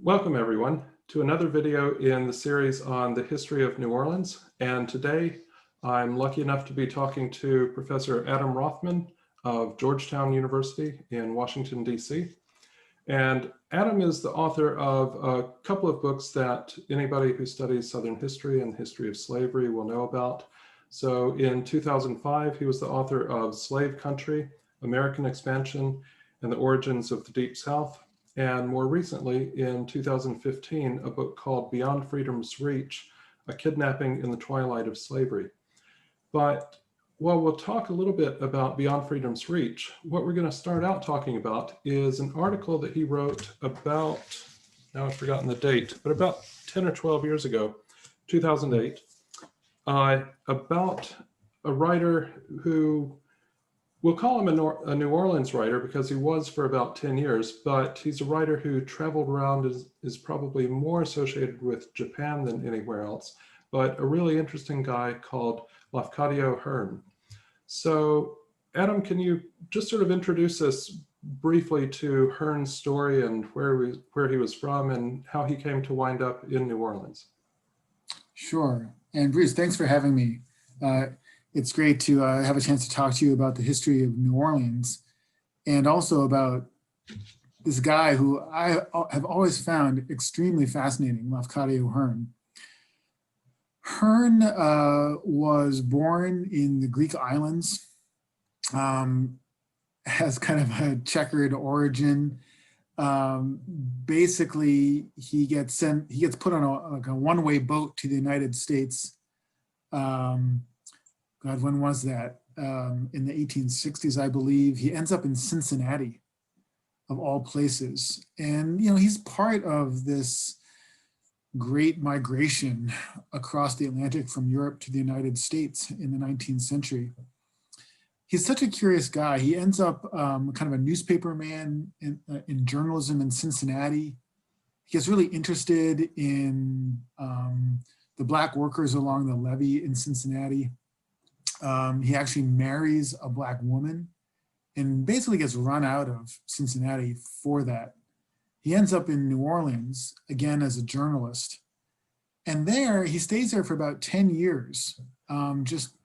Welcome everyone to another video in the series on the history of New Orleans. And today I'm lucky enough to be talking to Professor Adam Rothman of Georgetown University in Washington, DC. And Adam is the author of a couple of books that anybody who studies Southern history and the history of slavery will know about. So in 2005, he was the author of Slave Country, American Expansion, and the Origins of the Deep South. And more recently, in 2015, a book called Beyond Freedom's Reach, A Kidnapping in the Twilight of Slavery. But while we'll talk a little bit about Beyond Freedom's Reach, what we're going to start out talking about is an article that he wrote about, now I've forgotten the date, but about 10 or 12 years ago, 2008, about a writer who, we'll call him a New Orleans writer because he was for about 10 years, but he's a writer who traveled around, is probably more associated with Japan than anywhere else, but a really interesting guy called Lafcadio Hearn. So Adam, can you just sort of introduce us briefly to Hearn's story and where he was from and how he came to wind up in New Orleans? Sure. And Bruce, thanks for having me. It's great to have a chance to talk to you about the history of New Orleans and also about this guy who I have always found extremely fascinating, Lafcadio Hearn. Hearn was born in the Greek islands, has kind of a checkered origin. Basically, he gets put on a one-way boat to the United States. God, when was that? In the 1860s, I believe. He ends up in Cincinnati, of all places. And, you know, he's part of this great migration across the Atlantic from Europe to the United States in the 19th century. He's such a curious guy. He ends up kind of a newspaper man in journalism in Cincinnati. He gets really interested in the Black workers along the levee in Cincinnati. He actually marries a Black woman and basically gets run out of Cincinnati for that. He ends up in New Orleans, again, as a journalist. And there, he stays there for about 10 years, just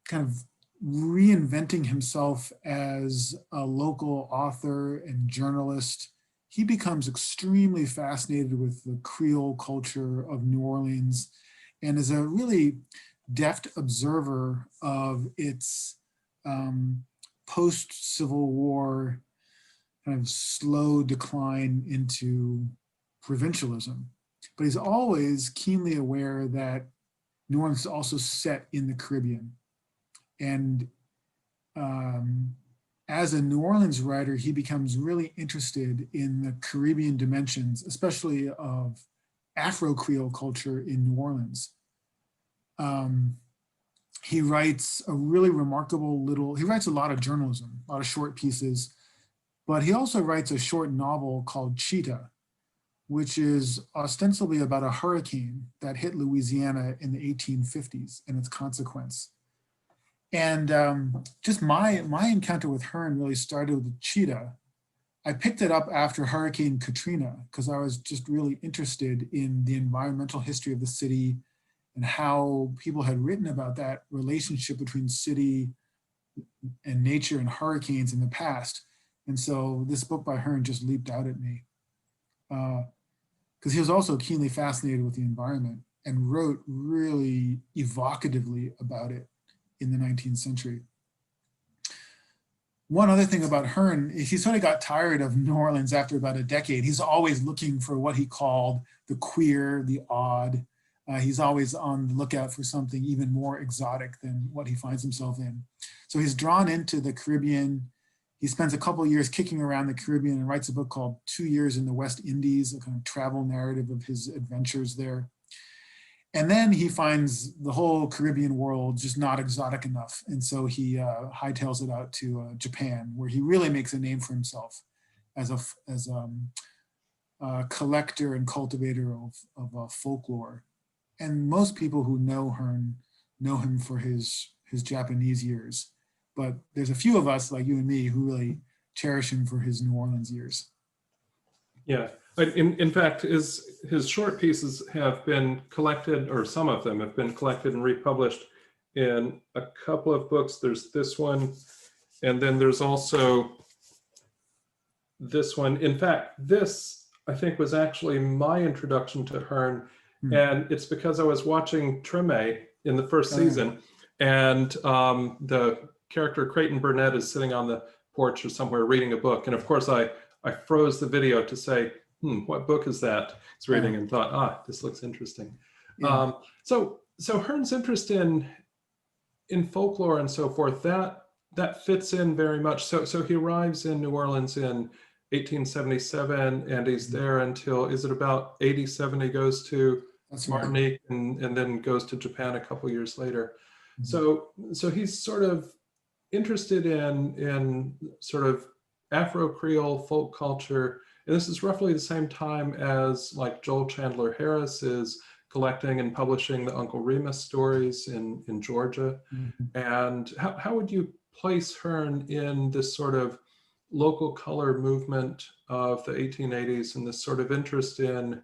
kind of reinventing himself as a local author and journalist. He becomes extremely fascinated with the Creole culture of New Orleans and is a really deft observer of its post-Civil War kind of slow decline into provincialism. But he's always keenly aware that New Orleans is also set in the Caribbean. And as a New Orleans writer, he becomes really interested in the Caribbean dimensions, especially of Afro-Creole culture in New Orleans. He writes a really remarkable he writes a lot of journalism, a lot of short pieces, but he also writes a short novel called Cheetah, which is ostensibly about a hurricane that hit Louisiana in the 1850s and its consequence. And just my encounter with Hearn really started with Cheetah. I picked it up after Hurricane Katrina because I was just really interested in the environmental history of the city and how people had written about that relationship between city and nature and hurricanes in the past. And so this book by Hearn just leaped out at me because he was also keenly fascinated with the environment and wrote really evocatively about it in the 19th century. One other thing about Hearn is he sort of got tired of New Orleans after about a decade. He's always looking for what he called the queer, the odd. He's always on the lookout for something even more exotic than what he finds himself in. So he's drawn into the Caribbean. He spends a couple of years kicking around the Caribbean and writes a book called 2 Years in the West Indies, a kind of travel narrative of his adventures there. And then he finds the whole Caribbean world just not exotic enough. And so he hightails it out to Japan, where he really makes a name for himself as a collector and cultivator of folklore. And most people who know Hearn know him for his Japanese years. But there's a few of us like you and me who really cherish him for his New Orleans years. Yeah. In fact, his short pieces have been collected, or some of them have been collected and republished in a couple of books. There's this one, and then there's also this one. In fact, this, I think, was actually my introduction to Hearn, and it's because I was watching Treme in the first season, and the character Creighton Burnett is sitting on the porch or somewhere reading a book, and of course I froze the video to say, what book is that he's reading, and thought, this looks interesting. Yeah. So Hearn's interest in folklore and so forth, that fits in very much. So he arrives in New Orleans in 1877, and he's there until, is it about 87? He goes to Martinique and then goes to Japan a couple years later. So he's sort of interested in sort of Afro-Creole folk culture. And this is roughly the same time as like Joel Chandler Harris is collecting and publishing the Uncle Remus stories in Georgia. And how would you place Hearn in this sort of local color movement of the 1880s and this sort of interest in,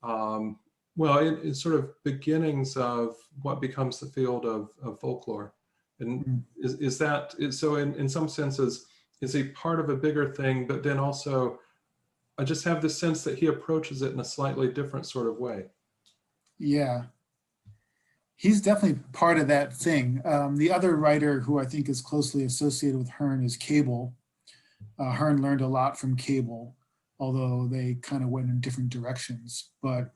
well, in sort of beginnings of what becomes the field of folklore? And is that, so in some senses, is he part of a bigger thing, but then also, I just have the sense that he approaches it in a slightly different sort of way. Yeah. He's definitely part of that thing. The other writer who I think is closely associated with Hearn is Cable. Hearn learned a lot from Cable, although they kind of went in different directions. But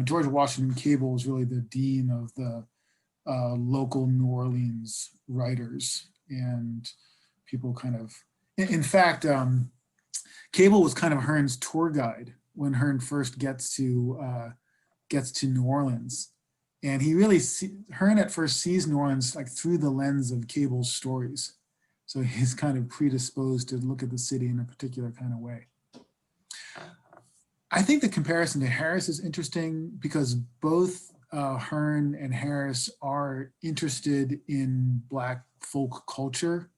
George Washington Cable was really the dean of the local New Orleans writers, and people kind of, in fact, Cable was kind of Hearn's tour guide when Hearn first gets to New Orleans. And he really, Hearn at first sees New Orleans like through the lens of Cable's stories. So he's kind of predisposed to look at the city in a particular kind of way. I think the comparison to Harris is interesting because both Hearn and Harris are interested in Black folk culture.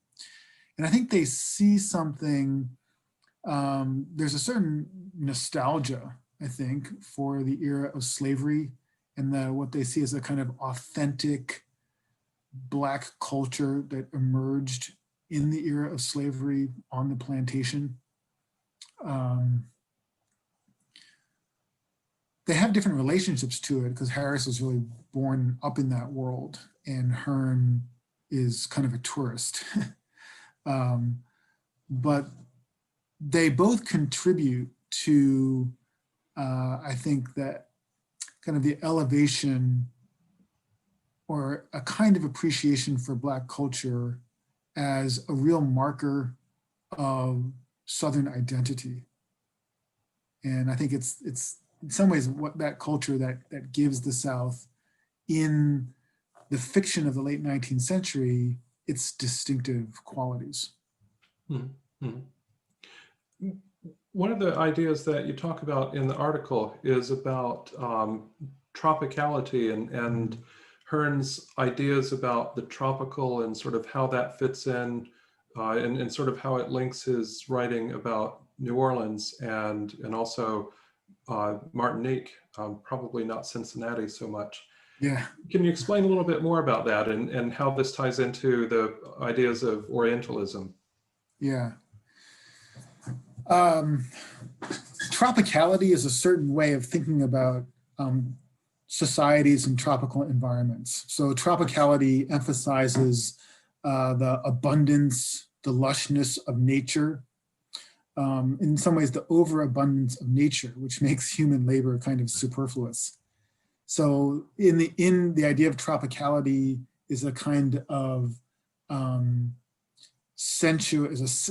And I think they see something, there's a certain nostalgia, I think, for the era of slavery and what they see as a kind of authentic Black culture that emerged in the era of slavery on the plantation. They have different relationships to it because Harris was really born up in that world and Hearn is kind of a tourist. But they both contribute to, I think, that kind of the elevation or a kind of appreciation for Black culture as a real marker of Southern identity. And I think it's in some ways what that culture that gives the South in the fiction of the late 19th century, its distinctive qualities. One of the ideas that you talk about in the article is about tropicality and Hearn's ideas about the tropical and sort of how that fits in and sort of how it links his writing about New Orleans and also Martinique, probably not Cincinnati so much. Yeah. Can you explain a little bit more about that and how this ties into the ideas of Orientalism? Yeah. Tropicality is a certain way of thinking about societies in tropical environments. So tropicality emphasizes the abundance, the lushness of nature, in some ways the overabundance of nature, which makes human labor kind of superfluous. So in the idea of tropicality is a kind of sensuous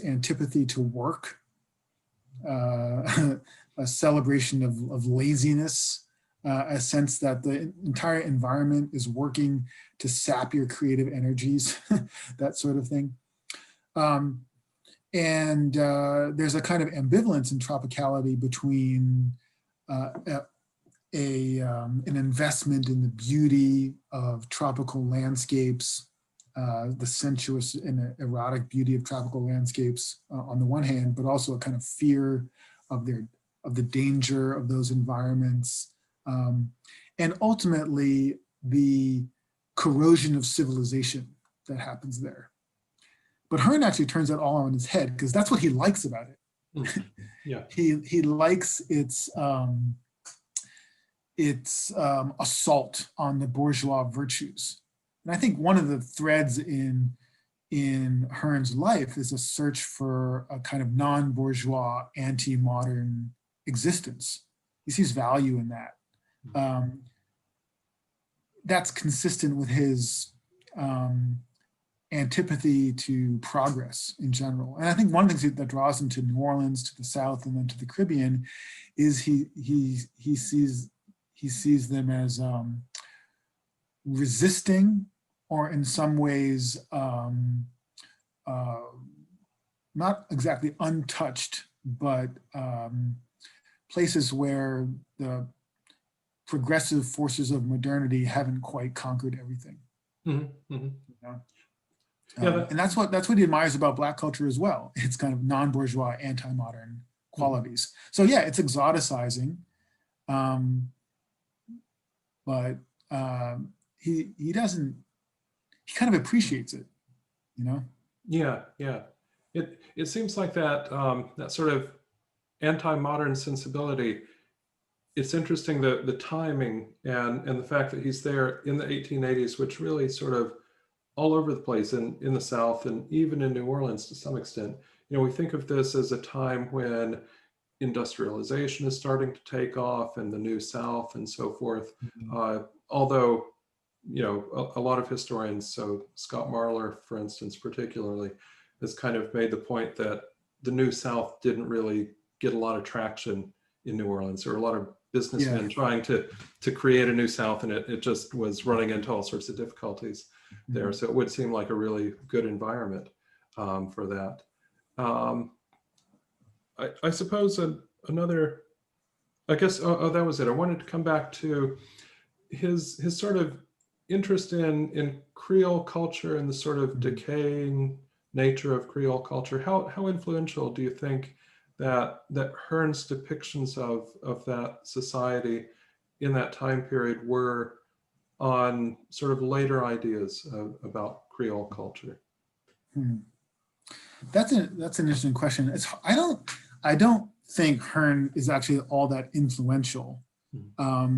antipathy to work, a celebration of laziness, a sense that the entire environment is working to sap your creative energies, that sort of thing. And there's a kind of ambivalence in tropicality between an investment in the beauty of tropical landscapes the sensuous and erotic beauty of tropical landscapes on the one hand, but also a kind of fear of the danger of those environments, and ultimately the corrosion of civilization that happens there. But Hearn actually turns that all on its head because that's what he likes about it. Yeah. He likes its assault on the bourgeois virtues. And I think one of the threads in Hearn's life is a search for a kind of non-bourgeois, anti-modern existence. He sees value in that. That's consistent with his antipathy to progress in general. And I think one of the things that draws him to New Orleans, to the South, and then to the Caribbean is he sees them as resisting, or in some ways not exactly untouched, but places where the progressive forces of modernity haven't quite conquered everything. Mm-hmm. Mm-hmm. You know? Yeah, and that's what he admires about Black culture as well. It's kind of non-bourgeois, anti-modern qualities. Mm-hmm. So yeah, it's exoticizing, but he kind of appreciates it, you know? Yeah, yeah. It seems like that that sort of anti-modern sensibility. It's interesting the timing and the fact that he's there in the 1880s, which really sort of all over the place in the South and even in New Orleans to some extent. You know, we think of this as a time when industrialization is starting to take off and the New South and so forth. Mm-hmm. Although, you know, a lot of historians, so Scott Marler, for instance, particularly, has kind of made the point that the New South didn't really get a lot of traction in New Orleans. There were a lot of businessmen trying to create a New South, and it just was running into all sorts of difficulties there. So it would seem like a really good environment for that. I suppose another, I guess, that was it. I wanted to come back to his sort of interest in Creole culture and the sort of decaying nature of Creole culture. How influential do you think that Hearn's depictions of that society in that time period were on sort of later ideas about Creole culture? That's an interesting question. I don't think Hearn is actually all that influential. I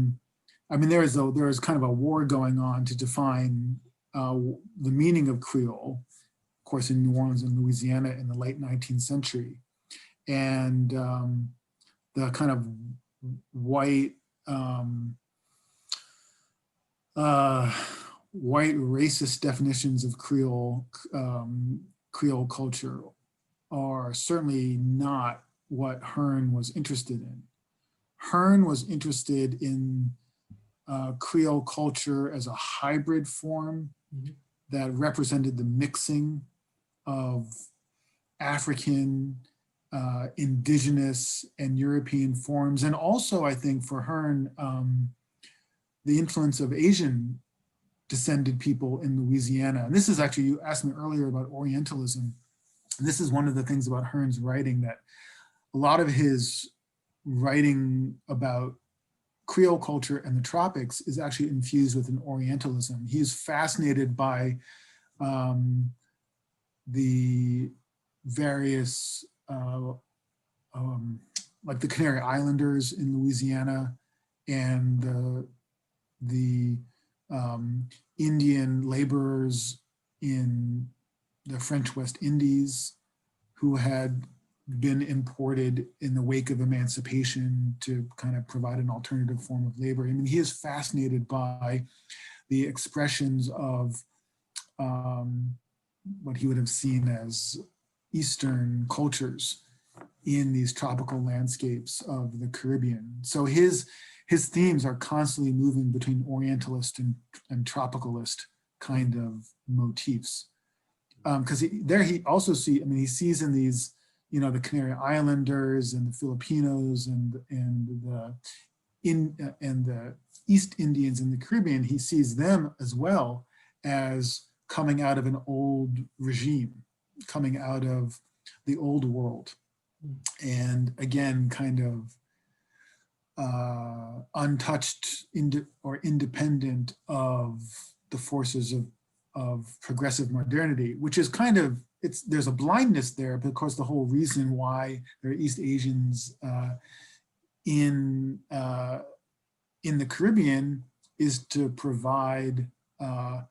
mean, there is kind of a war going on to define the meaning of Creole, of course, in New Orleans and Louisiana in the late 19th century, and the kind of white racist definitions of Creole culture are certainly not what Hearn was interested in. Hearn was interested in Creole culture as a hybrid form that represented the mixing of African, indigenous, and European forms. And also, I think for Hearn, the influence of Asian descended people in Louisiana. And this is actually, you asked me earlier about Orientalism. And this is one of the things about Hearn's writing, that a lot of his writing about Creole culture and the tropics is actually infused with an Orientalism. He is fascinated by the various, like the Canary Islanders in Louisiana and the Indian laborers in the French West Indies who had been imported in the wake of emancipation to kind of provide an alternative form of labor. I mean, he is fascinated by the expressions of what he would have seen as Eastern cultures in these tropical landscapes of the Caribbean. So his themes are constantly moving between Orientalist and tropicalist kind of motifs. Because there he also he sees in these, you know, the Canary Islanders and the Filipinos and the East Indians in the Caribbean, he sees them as well as coming out of an old regime, coming out of the old world. And again, kind of untouched or independent of the forces of progressive modernity, which is kind of, there's a blindness there, because the whole reason why there are East Asians in the Caribbean is to provide a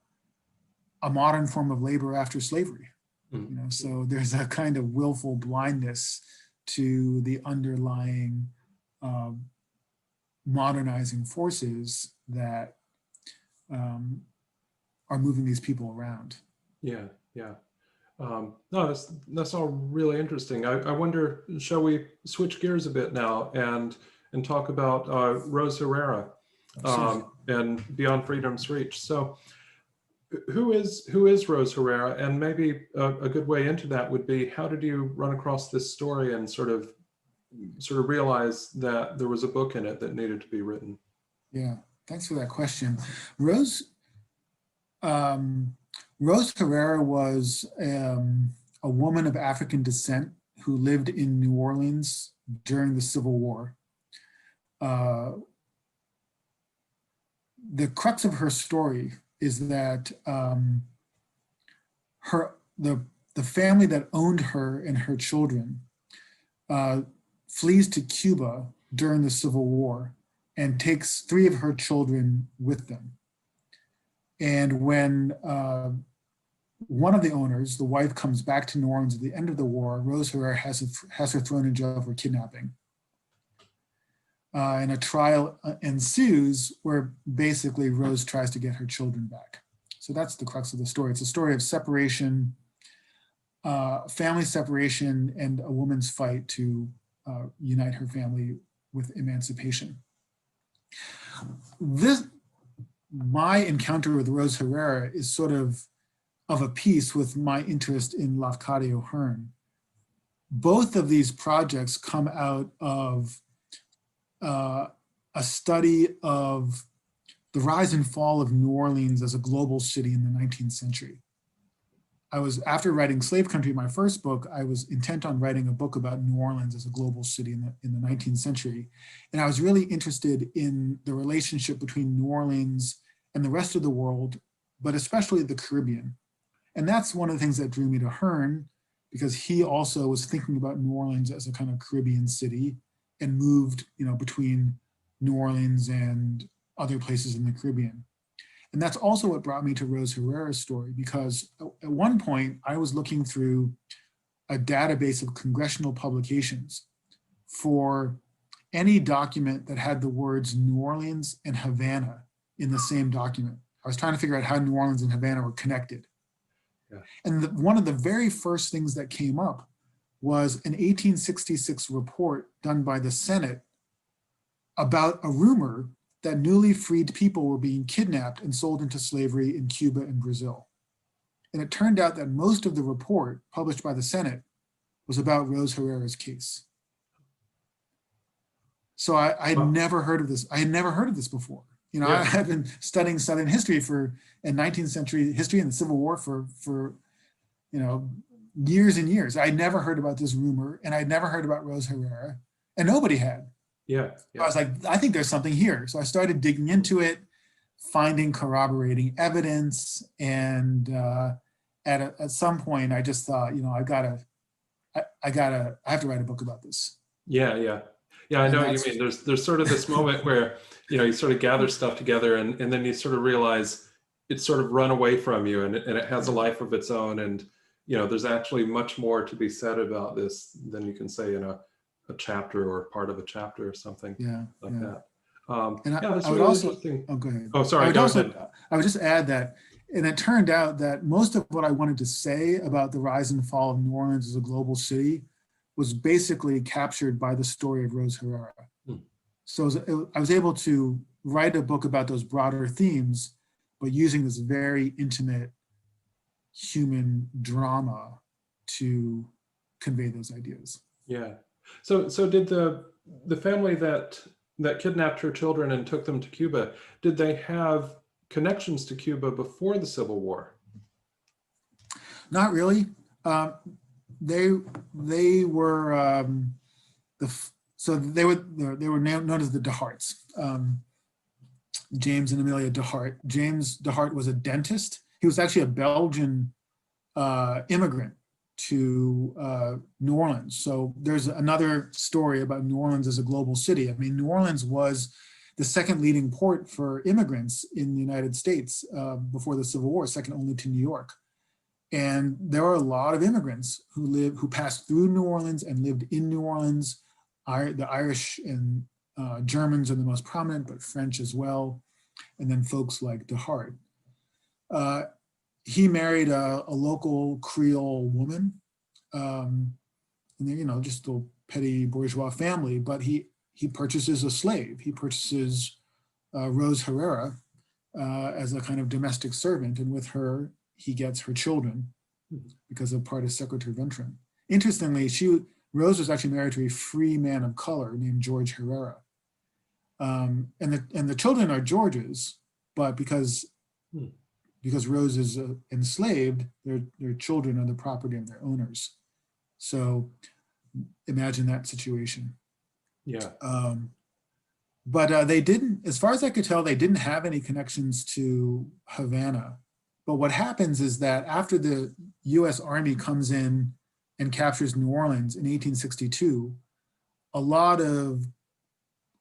modern form of labor after slavery. You know, so there's a kind of willful blindness to the underlying modernizing forces that are moving these people around. Yeah, yeah. No, that's all really interesting. I wonder, shall we switch gears a bit now and talk about Rose Herrera and Beyond Freedom's Reach? So, who is Rose Herrera? And maybe a good way into that would be, how did you run across this story and sort of realize that there was a book in it that needed to be written? Yeah, thanks for that question. Rose Herrera was a woman of African descent who lived in New Orleans during the Civil War. The crux of her story is that the family that owned her and her children flees to Cuba during the Civil War and takes 3 of her children with them. And when one of the owners, the wife, comes back to New Orleans at the end of the war, Rose Herrera has her thrown in jail for kidnapping. And a trial ensues where basically Rose tries to get her children back. So that's the crux of the story. It's a story of separation, family separation, and a woman's fight to unite her family with emancipation. My encounter with Rose Herrera is sort of a piece with my interest in Lafcadio Hearn. Both of these projects come out of a study of the rise and fall of New Orleans as a global city in the 19th century. After writing Slave Country, my first book, I was intent on writing a book about New Orleans as a global city in the 19th century. And I was really interested in the relationship between New Orleans and the rest of the world, but especially the Caribbean. And that's one of the things that drew me to Hearn, because he also was thinking about New Orleans as a kind of Caribbean city and moved, between New Orleans and other places in the Caribbean. And that's also what brought me to Rose Herrera's story, because at one point I was looking through a database of congressional publications for any document that had the words New Orleans and Havana in the same document. I was trying to figure out how New Orleans and Havana were connected. Yeah. And one of the very first things that came up was an 1866 report done by the Senate about a rumor that newly freed people were being kidnapped and sold into slavery in Cuba and Brazil. And it turned out that most of the report published by the Senate was about Rose Herrera's case. So I had never heard of this. I had never heard of this before. Yeah. I had been studying Southern history and 19th century history and the Civil War for years and years. I never heard about this rumor, and I'd never heard about Rose Herrera, and nobody had. Yeah. So I was like, I think there's something here. So I started digging into it, finding corroborating evidence, and at some point, I just thought, I have to write a book about this. Yeah. I know what you mean. There's sort of this moment where you sort of gather stuff together, and then you sort of realize it's sort of run away from you, and it has a life of its own, and there's actually much more to be said about this than you can say in a chapter or part of a chapter or something like that. That's really interesting. Oh, go ahead. Oh, sorry. Go ahead. I would just add that, and it turned out that most of what I wanted to say about the rise and fall of New Orleans as a global city was basically captured by the story of Rose Herrera. So I was able to write a book about those broader themes, but using this very intimate human drama to convey those ideas. Yeah. So did the family that kidnapped her children and took them to Cuba, did they have connections to Cuba before the Civil War? Not really. They were they were known as the DeHarts. James and Amelia DeHart. James DeHart was a dentist. He was actually a Belgian immigrant to New Orleans. So there's another story about New Orleans as a global city. I mean, New Orleans was the second leading port for immigrants in the United States before the Civil War, second only to New York. And there are a lot of immigrants who passed through New Orleans and lived in New Orleans. The Irish and Germans are the most prominent, but French as well. And then folks like DeHart. He married a local Creole woman, and then, just a petty bourgeois family, but he purchases a slave. He purchases Rose Herrera as a kind of domestic servant, and with her, he gets her children because of part of Secretary Ventran. Interestingly, Rose was actually married to a free man of color named George Herrera. And the children are George's, but because Rose is enslaved, their children are the property of their owners. So imagine that situation. Yeah. But they didn't, as far as I could tell, they didn't have any connections to Havana. But what happens is that after the US Army comes in and captures New Orleans in 1862, a lot of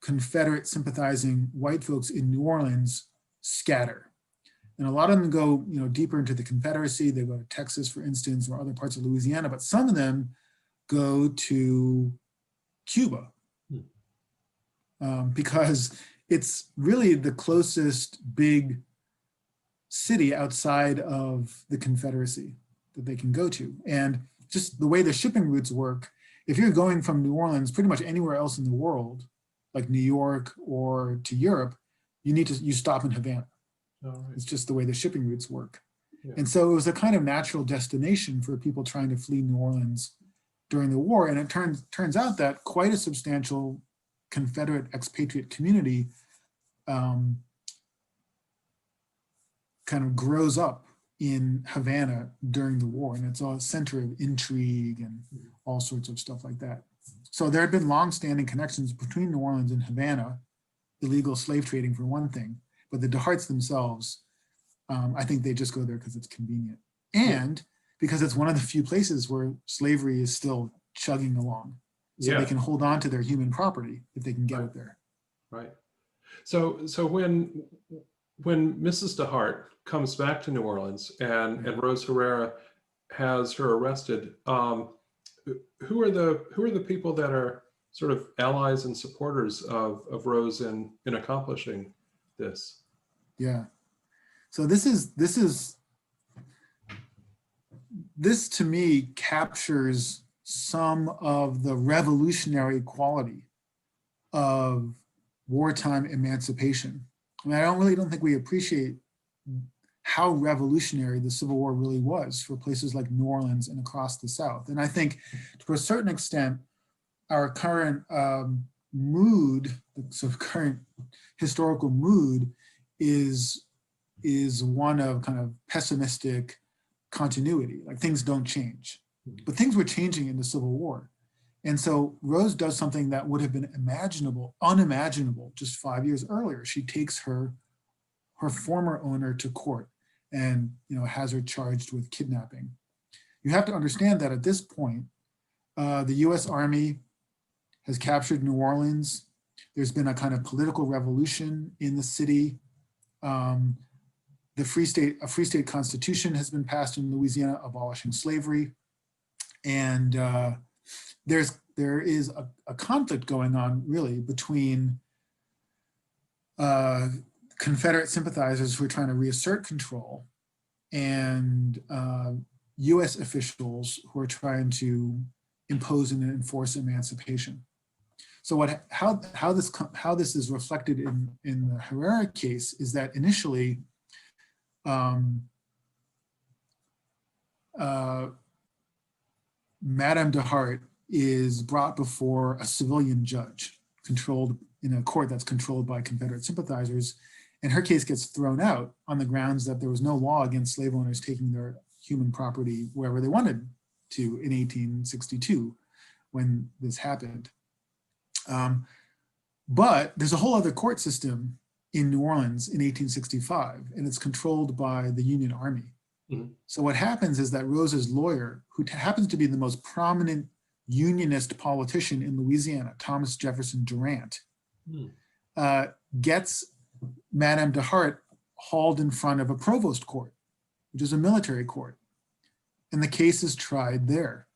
Confederate sympathizing white folks in New Orleans scatter. And a lot of them go, deeper into the Confederacy. They go to Texas, for instance, or other parts of Louisiana, but some of them go to Cuba because it's really the closest big city outside of the Confederacy that they can go to. And just the way the shipping routes work, if you're going from New Orleans pretty much anywhere else in the world, like New York or to Europe, you stop in Havana. Oh, right. It's just the way the shipping routes work. Yeah. And so it was a kind of natural destination for people trying to flee New Orleans during the war. And it turns out that quite a substantial Confederate expatriate community kind of grows up in Havana during the war. And it's a center of intrigue and all sorts of stuff like that. So there had been longstanding connections between New Orleans and Havana, illegal slave trading for one thing, but the DeHarts themselves, I think they just go there because it's convenient. And because it's one of the few places where slavery is still chugging along. So they can hold on to their human property if they can get it there. Right. So when Mrs. DeHart comes back to New Orleans and Rose Herrera has her arrested, who are the people that are sort of allies and supporters of Rose in accomplishing this? Yeah. So this to me captures some of the revolutionary quality of wartime emancipation. I mean, I don't think we appreciate how revolutionary the Civil War really was for places like New Orleans and across the South. And I think to a certain extent, our current mood, the sort of current historical mood is one of kind of pessimistic continuity, like things don't change. But things were changing in the Civil War. And so Rose does something that would have been unimaginable just 5 years earlier. She takes her former owner to court and has her charged with kidnapping. You have to understand that at this point, the US Army has captured New Orleans. There's been a kind of political revolution in the city. A free state constitution has been passed in Louisiana abolishing slavery. And there is a conflict going on really between Confederate sympathizers who are trying to reassert control and US officials who are trying to impose and enforce emancipation. So how this is reflected in the Herrera case is that initially Madame DeHart is brought before a civilian judge controlled in a court that's controlled by Confederate sympathizers, and her case gets thrown out on the grounds that there was no law against slave owners taking their human property wherever they wanted to in 1862 when this happened. But there's a whole other court system in New Orleans in 1865, and it's controlled by the Union Army. Mhm. So what happens is that Rose's lawyer, who happens to be the most prominent Unionist politician in Louisiana, Thomas Jefferson Durant, gets Madame de Hart hauled in front of a provost court, which is a military court. And the case is tried there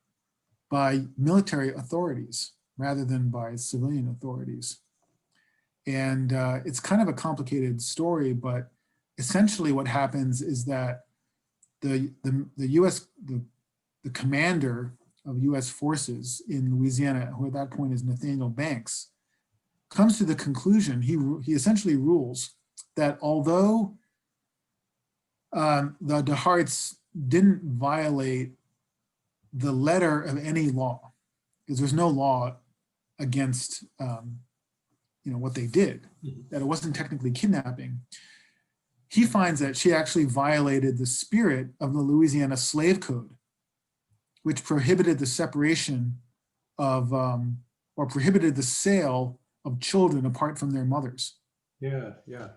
by military authorities rather than by civilian authorities. And it's kind of a complicated story, but essentially what happens is that the commander of US forces in Louisiana, who at that point is Nathaniel Banks, comes to the conclusion, he essentially rules that although the de Harts didn't violate the letter of any law, because there's no law against what they did, that it wasn't technically kidnapping, he finds that she actually violated the spirit of the Louisiana Slave Code, which prohibited the separation of, or prohibited the sale of children apart from their mothers. Yeah, yeah.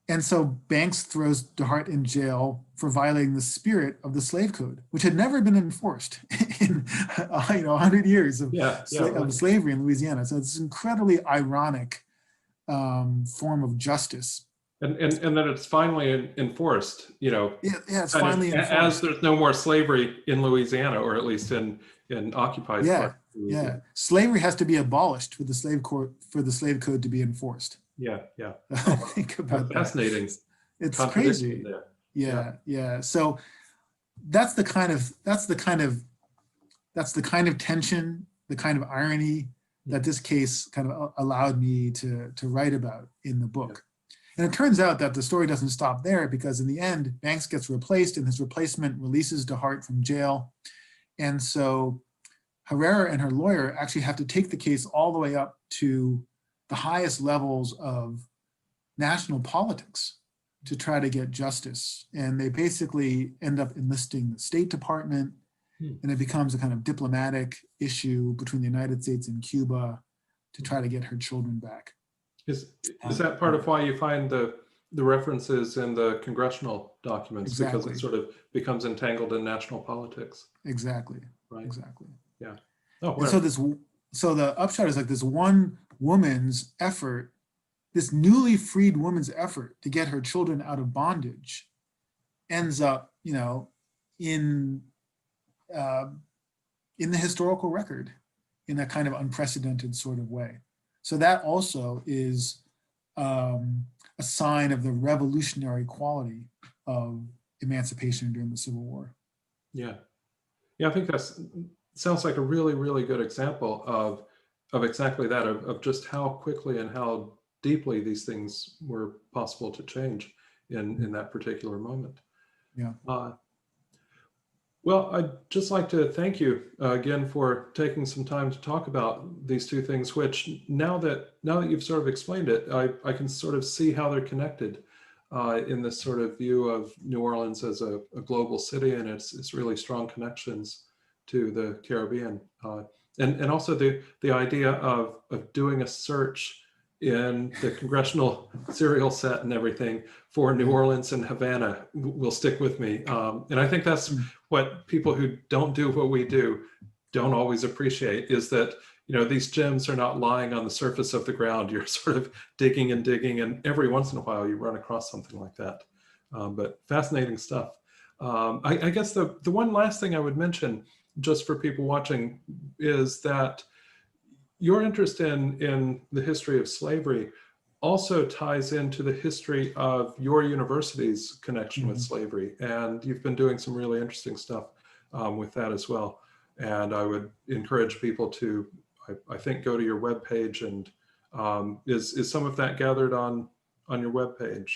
And so Banks throws de Hart in jail for violating the spirit of the slave code, which had never been enforced in 100 years of slavery in Louisiana. So it's an incredibly ironic form of justice. And that it's finally enforced, Yeah, it's finally enforced. As there's no more slavery in Louisiana, or at least in occupied parts. Yeah. Slavery has to be abolished for the slave code to be enforced. Yeah, yeah. Think about that. Fascinating. It's crazy. There. Yeah. So that's the kind of tension, the kind of irony that this case kind of allowed me to write about in the book. And it turns out that the story doesn't stop there, because in the end, Banks gets replaced and his replacement releases de Hart from jail. And so Herrera and her lawyer actually have to take the case all the way up to the highest levels of national politics to try to get justice. And they basically end up enlisting the State Department, and it becomes a kind of diplomatic issue between the United States and Cuba to try to get her children back. Is that part of why you find the references in the congressional documents? Exactly. Because it sort of becomes entangled in national politics. Exactly. Right. Exactly. Yeah. Oh, wow. So the upshot is like this one woman's effort, this newly freed woman's effort to get her children out of bondage, ends up, in the historical record in a kind of unprecedented sort of way. So that also is a sign of the revolutionary quality of emancipation during the Civil War. Yeah. Yeah, I think sounds like a really, really good example of exactly that, of just how quickly and how deeply these things were possible to change in that particular moment. Yeah. Well, I'd just like to thank you again for taking some time to talk about these two things, which now that you've sort of explained it, I can sort of see how they're connected in this sort of view of New Orleans as a global city and its really strong connections to the Caribbean. And also the idea of doing a search in the congressional serial set and everything for New Orleans and Havana will stick with me. And I think that's what people who don't do what we do don't always appreciate, is that, these gems are not lying on the surface of the ground. You're sort of digging and digging, and every once in a while you run across something like that. But fascinating stuff. I guess the one last thing I would mention, just for people watching, is that your interest in the history of slavery also ties into the history of your university's connection with slavery. And you've been doing some really interesting stuff with that as well. And I would encourage people to, I think, go to your webpage, and is some of that gathered on your webpage?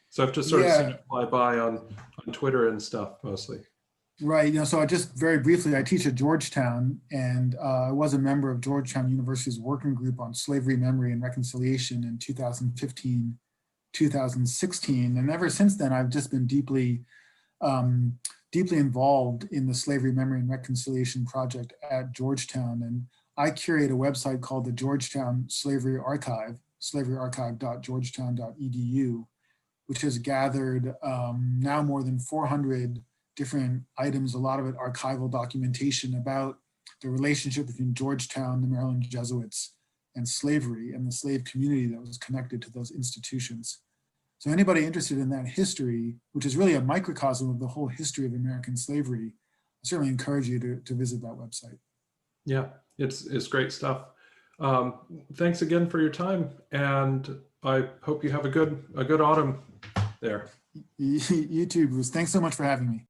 So I've just sort of seen it fly by on Twitter and stuff mostly. Right. So I just very briefly, I teach at Georgetown, and I was a member of Georgetown University's working group on slavery, memory, and reconciliation in 2015, 2016. And ever since then, I've just been deeply deeply involved in the Slavery Memory and Reconciliation Project at Georgetown. And I curate a website called the Georgetown Slavery Archive, slaveryarchive.georgetown.edu, which has gathered now more than 400 different items, a lot of it archival documentation about the relationship between Georgetown, the Maryland Jesuits, and slavery and the slave community that was connected to those institutions. So anybody interested in that history, which is really a microcosm of the whole history of American slavery, I certainly encourage you to visit that website. Yeah, it's great stuff. Thanks again for your time, and I hope you have a good autumn there. You too, Bruce. Thanks so much for having me.